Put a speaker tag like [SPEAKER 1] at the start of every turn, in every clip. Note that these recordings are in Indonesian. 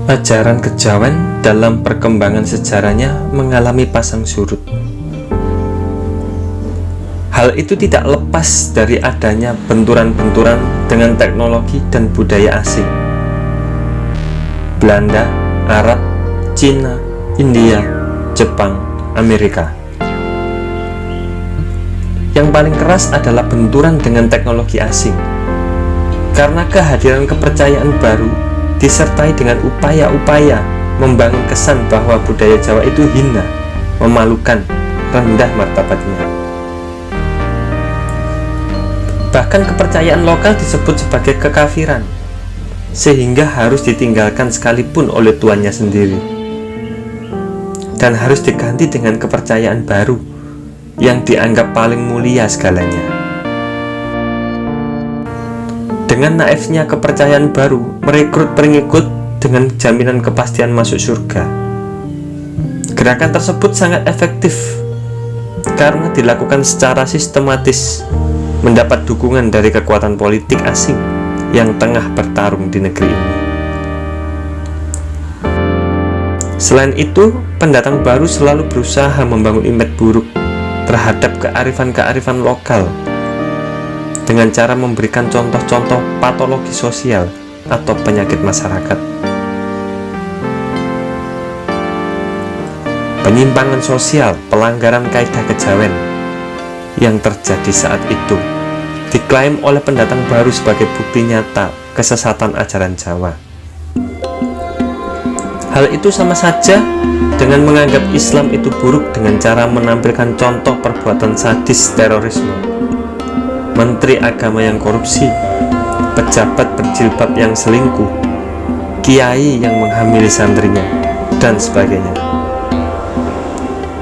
[SPEAKER 1] Ajaran kejawen dalam perkembangan sejarahnya mengalami pasang surut. Hal itu tidak lepas dari adanya benturan-benturan dengan teknologi dan budaya asing. Belanda, Arab, Cina, India, Jepang, Amerika. Yang paling keras adalah benturan dengan teknologi asing. Karena kehadiran kepercayaan baru disertai dengan upaya-upaya membangun kesan bahwa budaya Jawa itu hina, memalukan, rendah martabatnya. Bahkan kepercayaan lokal disebut sebagai kekafiran, sehingga harus ditinggalkan sekalipun oleh tuannya sendiri, dan harus diganti dengan kepercayaan baru yang dianggap paling mulia segalanya. Dengan naifnya kepercayaan baru merekrut pengikut dengan jaminan kepastian masuk surga. Gerakan tersebut sangat efektif karena dilakukan secara sistematis, mendapat dukungan dari kekuatan politik asing yang tengah bertarung di negeri ini. Selain itu, pendatang baru selalu berusaha membangun image buruk terhadap kearifan-kearifan lokal dengan cara memberikan contoh-contoh patologi sosial atau penyakit masyarakat. Penyimpangan sosial, pelanggaran kaidah kejawen yang terjadi saat itu diklaim oleh pendatang baru sebagai bukti nyata kesesatan ajaran Jawa. Hal itu sama saja dengan menganggap Islam itu buruk dengan cara menampilkan contoh perbuatan sadis terorisme, menteri agama yang korupsi, pejabat berjilbab yang selingkuh, kiai yang menghamili santrinya, dan sebagainya.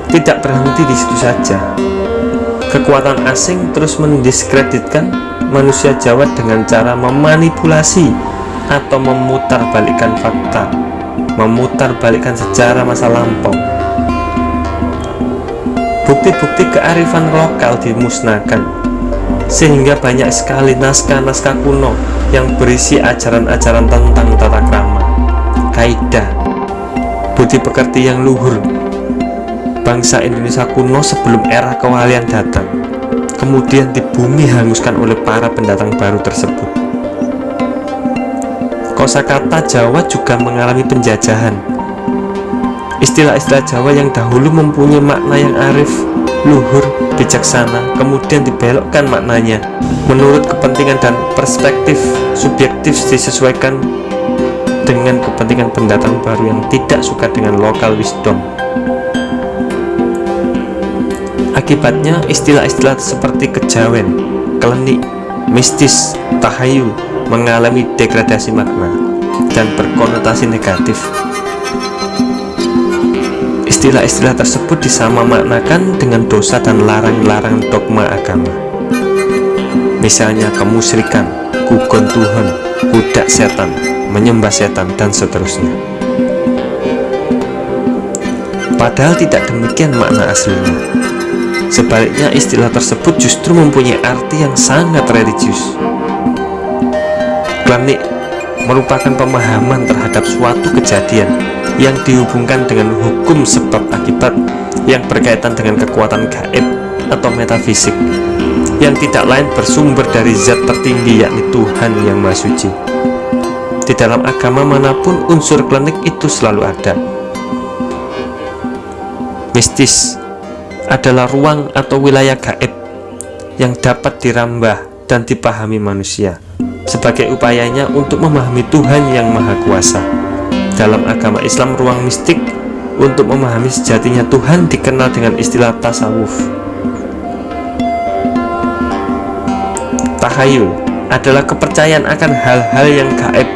[SPEAKER 1] Tidak berhenti di situ saja. Kekuatan asing terus mendiskreditkan manusia Jawa dengan cara memanipulasi atau memutarbalikkan fakta, memutarbalikkan sejarah masa lampau. Bukti-bukti kearifan lokal dimusnahkan, sehingga banyak sekali naskah-naskah kuno yang berisi ajaran-ajaran tentang tata krama, kaidah, budi pekerti yang luhur bangsa Indonesia kuno sebelum era kewalian datang, kemudian di bumi hanguskan oleh para pendatang baru tersebut. Kosakata Jawa juga mengalami penjajahan. Istilah-istilah Jawa yang dahulu mempunyai makna yang arif, luhur, bijaksana, kemudian dibelokkan maknanya menurut kepentingan dan perspektif subjektif disesuaikan dengan kepentingan pendatang baru yang tidak suka dengan local wisdom. Akibatnya istilah-istilah seperti kejawen, klenik, mistis, tahayul mengalami degradasi makna dan berkonotasi negatif. Istilah-istilah tersebut disamamaknakan dengan dosa dan larang-larang dogma agama. Misalnya kemusyrikan, gugon Tuhan, budak setan, menyembah setan, dan seterusnya. Padahal tidak demikian makna aslinya. Sebaliknya, istilah tersebut justru mempunyai arti yang sangat religius. Klenik merupakan pemahaman terhadap suatu kejadian yang dihubungkan dengan hukum sebab akibat yang berkaitan dengan kekuatan gaib atau metafisik yang tidak lain bersumber dari zat tertinggi, yakni Tuhan yang Maha Suci. Di dalam agama manapun unsur klenik itu selalu ada. Mistis adalah ruang atau wilayah gaib yang dapat dirambah dan dipahami manusia sebagai upayanya untuk memahami Tuhan yang Maha Kuasa. Dalam agama Islam, ruang mistik untuk memahami sejatinya Tuhan dikenal dengan istilah tasawuf. Tahayul adalah kepercayaan akan hal-hal yang gaib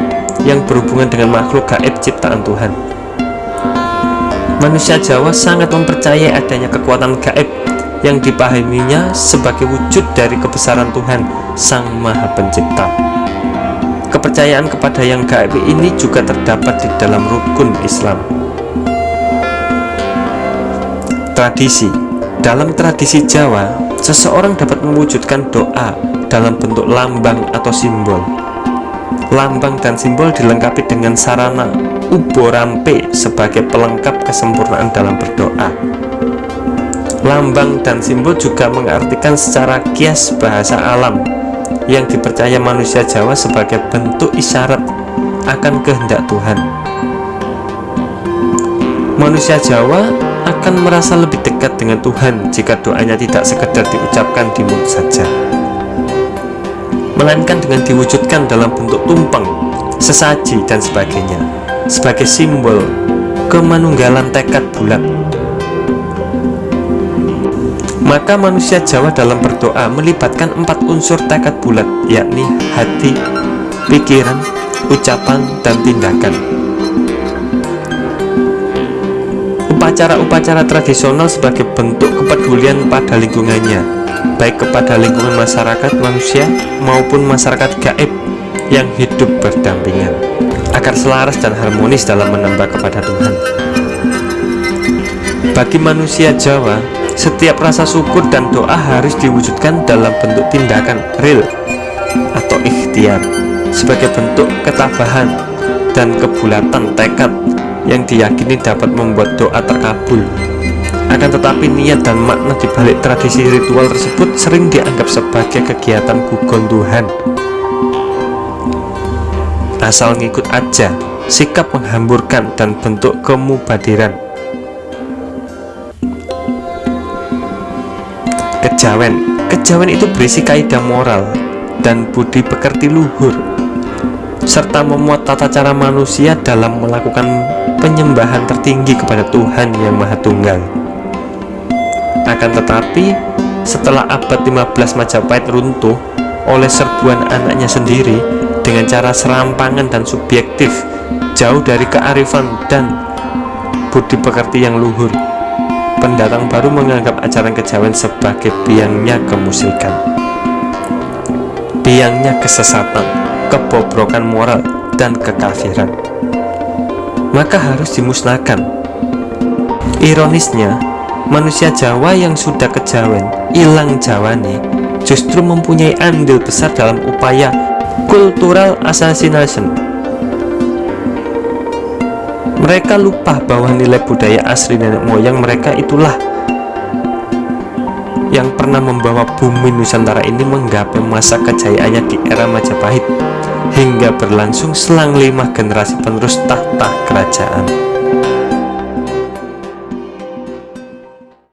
[SPEAKER 1] yang berhubungan dengan makhluk gaib ciptaan Tuhan. Manusia Jawa sangat mempercayai adanya kekuatan gaib yang dipahaminya sebagai wujud dari kebesaran Tuhan Sang Maha Pencipta. Kepercayaan kepada yang gaib ini juga terdapat di dalam rukun Islam. Tradisi. Dalam tradisi Jawa, seseorang dapat mewujudkan doa dalam bentuk lambang atau simbol. Lambang dan simbol dilengkapi dengan sarana ubo rampe sebagai pelengkap kesempurnaan dalam berdoa. Lambang dan simbol juga mengartikan secara kias bahasa alam yang dipercaya manusia Jawa sebagai bentuk isyarat akan kehendak Tuhan. Manusia Jawa akan merasa lebih dekat dengan Tuhan jika doanya tidak sekedar diucapkan di mulut saja, melainkan dengan diwujudkan dalam bentuk tumpeng, sesaji, dan sebagainya, sebagai simbol kemanunggalan tekad bulat. Maka manusia Jawa dalam berdoa melibatkan 4 unsur tekad bulat, yakni hati, pikiran, ucapan, dan tindakan. Upacara-upacara tradisional sebagai bentuk kepedulian pada lingkungannya, baik kepada lingkungan masyarakat manusia maupun masyarakat gaib yang hidup berdampingan, agar selaras dan harmonis dalam menambah kepada Tuhan. Bagi manusia Jawa, setiap rasa syukur dan doa harus diwujudkan dalam bentuk tindakan real atau ikhtiar, sebagai bentuk ketabahan dan kebulatan tekad yang diyakini dapat membuat doa terkabul. Akan tetapi niat dan makna dibalik tradisi ritual tersebut sering dianggap sebagai kegiatan gugon Tuhan, asal ngikut aja, sikap menghamburkan, dan bentuk kemubadiran. Kejawen itu berisi kaidah moral dan budi pekerti luhur, serta memuat tata cara manusia dalam melakukan penyembahan tertinggi kepada Tuhan yang Maha Tunggal. Akan tetapi, setelah abad 15 Majapahit runtuh oleh serbuan anaknya sendiri dengan cara serampangan dan subjektif, jauh dari kearifan dan budi pekerti yang luhur, pendatang baru menganggap ajaran kejawen sebagai biangnya kemusyrikan, biangnya kesesatan, kebobrokan moral, dan kekafiran. Maka harus dimusnahkan. Ironisnya, manusia Jawa yang sudah kejawen, ilang Jawane, justru mempunyai andil besar dalam upaya cultural assassination. Mereka lupa bahwa nilai budaya asli nenek moyang mereka itulah yang pernah membawa bumi Nusantara ini menggapai masa kejayaannya di era Majapahit, hingga berlangsung selang 5 generasi penerus tahta kerajaan.